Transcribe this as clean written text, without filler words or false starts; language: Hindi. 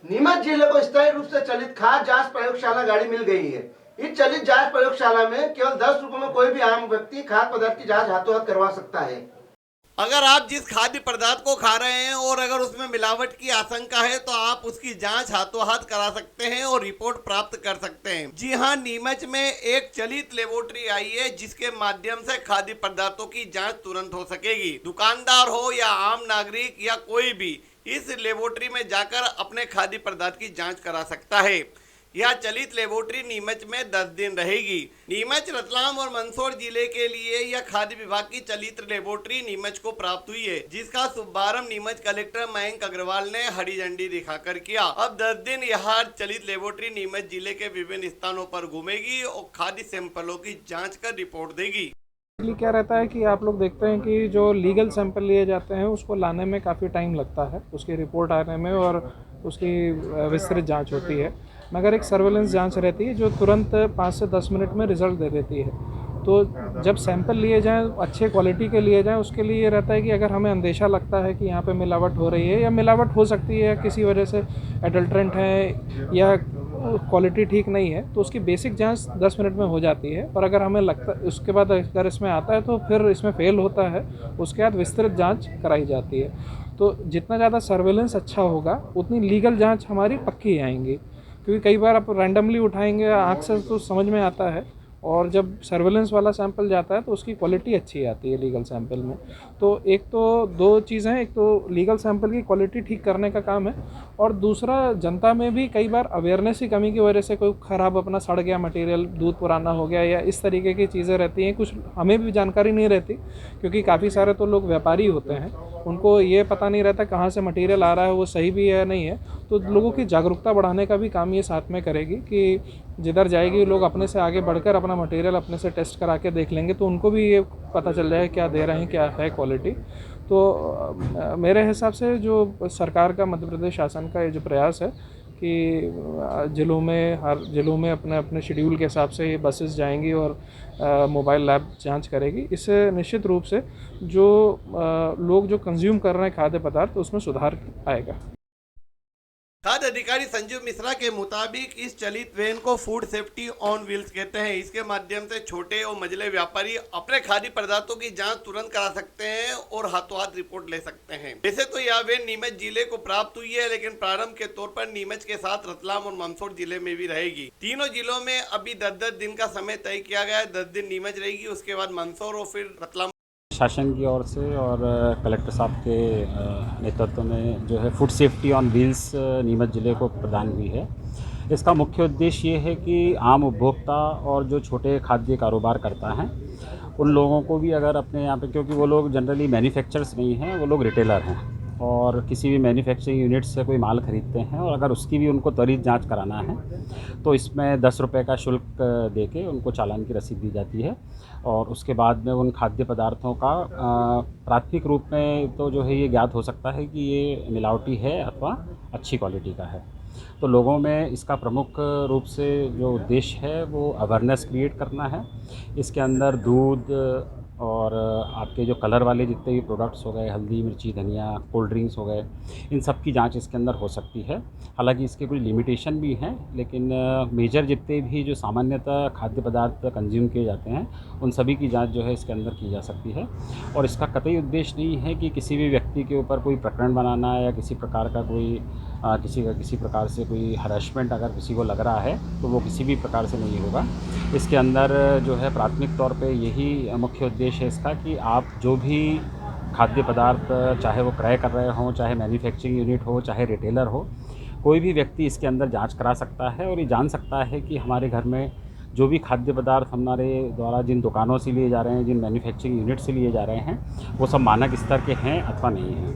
नीमच जिले को स्थायी रूप से चलित खाद्य जांच प्रयोगशाला गाड़ी मिल गई है। इस चलित जांच प्रयोगशाला में केवल 10 रुपए में कोई भी आम व्यक्ति खाद्य पदार्थ की जांच हाथों हाथ करवा सकता है। अगर आप जिस खाद्य पदार्थ को खा रहे हैं और अगर उसमें मिलावट की आशंका है तो आप उसकी जांच हाथों हाथ करा सकते हैं और रिपोर्ट प्राप्त कर सकते हैं। जी हां, नीमच में एक चलित लेबोरेटरी आई है जिसके माध्यम से खाद्य पदार्थों की जांच तुरंत हो सकेगी। दुकानदार हो या आम नागरिक या कोई भी इस लेबोरेटरी में जाकर अपने खाद्य पदार्थ की जांच करा सकता है। यह चलित लेबोरेटरी नीमच में 10 दिन रहेगी। नीमच, रतलाम और मंदसौर जिले के लिए यह खाद्य विभाग की चलित लेबोरेटरी नीमच को प्राप्त हुई है, जिसका शुभारंभ नीमच कलेक्टर मयंक अग्रवाल ने हरी झंडी दिखाकर किया। अब 10 दिन यह चलित लेबोरेटरी नीमच जिले के विभिन्न स्थानों पर घूमेगी और खाद्य सैंपलों की जाँच कर रिपोर्ट देगी। क्या रहता है कि आप लोग देखते हैं कि जो लीगल सैंपल लिए जाते हैं उसको लाने में काफ़ी टाइम लगता है, उसकी रिपोर्ट आने में, और उसकी विस्तृत जांच होती है। मगर एक सर्वेलेंस जांच रहती है जो तुरंत 5 से 10 मिनट में रिज़ल्ट दे देती है। तो जब सैंपल लिए जाएं, अच्छे क्वालिटी के लिए जाएं, उसके लिए ये रहता है कि अगर हमें अंदेशा लगता है कि यहाँ पे मिलावट हो रही है या मिलावट हो सकती है, किसी वजह से एडल्ट्रेंट है या क्वालिटी ठीक नहीं है, तो उसकी बेसिक जांच 10 मिनट में हो जाती है। और अगर हमें लगता है उसके बाद अगर इसमें आता है तो फिर इसमें फेल होता है, उसके बाद विस्तृत जांच कराई जाती है। तो जितना ज़्यादा सर्वेलेंस अच्छा होगा उतनी लीगल जांच हमारी पक्की आएंगी, क्योंकि कई बार आप रैंडमली उठाएंगे आँख से तो समझ में आता है, और जब सर्वेलेंस वाला सैंपल जाता है तो उसकी क्वालिटी अच्छी आती है लीगल सैंपल में। तो एक तो दो चीज़ें हैं, एक तो लीगल सैंपल की क्वालिटी ठीक करने का काम है, और दूसरा जनता में भी कई बार अवेयरनेस की कमी की वजह से कोई ख़राब अपना सड़ गया मटेरियल, दूध पुराना हो गया या इस तरीके की चीज़ें रहती हैं, कुछ हमें भी जानकारी नहीं रहती, क्योंकि काफ़ी सारे तो लोग व्यापारी होते हैं, उनको ये पता नहीं रहता कहाँ से मटेरियल आ रहा है, वो सही भी है या नहीं है। तो लोगों की जागरूकता बढ़ाने का भी काम ये साथ में करेगी कि जिधर जाएगी लोग अपने से आगे बढ़कर अपना मटेरियल अपने से टेस्ट करा के देख लेंगे, तो उनको भी ये पता चल जाएगा क्या दे रहे हैं, क्या है क्वालिटी। तो मेरे हिसाब से जो सरकार का, मध्य प्रदेश शासन का ये जो प्रयास है कि हर जिलों में अपने अपने शेड्यूल के हिसाब से ये बसेस जाएंगी और मोबाइल लैब जांच करेगी, इससे निश्चित रूप से जो लोग जो कंज्यूम कर रहे हैं खाद्य पदार्थ उसमें सुधार आएगा। खाद्य अधिकारी संजीव मिश्रा के मुताबिक इस चलित वैन को फूड सेफ्टी ऑन व्हील्स कहते हैं। इसके माध्यम से छोटे और मझले व्यापारी अपने खाद्य पदार्थों की जांच तुरंत करा सकते हैं और हाथों हाथ रिपोर्ट ले सकते हैं। वैसे तो यह वैन नीमच जिले को प्राप्त हुई है, लेकिन प्रारंभ के तौर पर नीमच के साथ रतलाम और मंदसौर जिले में भी रहेगी। तीनों जिलों में अभी 10-10 दिन का समय तय किया गया है। 10 दिन नीमच रहेगी, उसके बाद मंदसौर और फिर रतलाम। शासन की ओर से और कलेक्टर साहब के नेतृत्व में जो है food safety on wheels Neemuch ज़िले को प्रदान हुई है। इसका मुख्य उद्देश्य ये है कि आम उपभोक्ता और जो छोटे खाद्य कारोबार करता है उन लोगों को भी अगर अपने यहाँ पे, क्योंकि वो लोग जनरली मैन्युफैक्चरर्स नहीं हैं, वो लोग रिटेलर हैं और किसी भी मैन्युफैक्चरिंग यूनिट से कोई माल ख़रीदते हैं, और अगर उसकी भी उनको त्वरित जांच कराना है तो इसमें 10 रुपये का शुल्क देके उनको चालान की रसीद दी जाती है। और उसके बाद में उन खाद्य पदार्थों का प्राथमिक रूप में तो जो है ये ज्ञात हो सकता है कि ये मिलावटी है अथवा अच्छी क्वालिटी का है। तो लोगों में इसका प्रमुख रूप से जो उद्देश्य है वो अवेयरनेस क्रिएट करना है। इसके अंदर दूध और आपके जो कलर वाले जितने भी प्रोडक्ट्स हो गए, हल्दी, मिर्ची, धनिया, कोल्ड ड्रिंक्स हो गए, इन सब की जांच इसके अंदर हो सकती है। हालांकि इसके कुछ लिमिटेशन भी हैं, लेकिन मेजर जितने भी जो सामान्यतः खाद्य पदार्थ कंज्यूम किए जाते हैं उन सभी की जांच जो है इसके अंदर की जा सकती है। और इसका कतई उद्देश्य नहीं है कि किसी भी व्यक्ति के ऊपर कोई प्रकरण बनाना या किसी प्रकार का कोई किसी प्रकार से कोई हरासमेंट अगर किसी को लग रहा है तो वो किसी भी प्रकार से नहीं होगा। इसके अंदर जो है प्राथमिक तौर पे यही मुख्य उद्देश्य है इसका कि आप जो भी खाद्य पदार्थ चाहे वो क्रय कर रहे हों, चाहे मैन्युफैक्चरिंग यूनिट हो, चाहे रिटेलर हो, कोई भी व्यक्ति इसके अंदर जांच करा सकता है और ये जान सकता है कि हमारे घर में जो भी खाद्य पदार्थ हमारे द्वारा जिन दुकानों से लिए जा रहे हैं, जिन मैन्युफैक्चरिंग यूनिट से लिए जा रहे हैं, वो सब मानक स्तर के हैं अथवा नहीं हैं।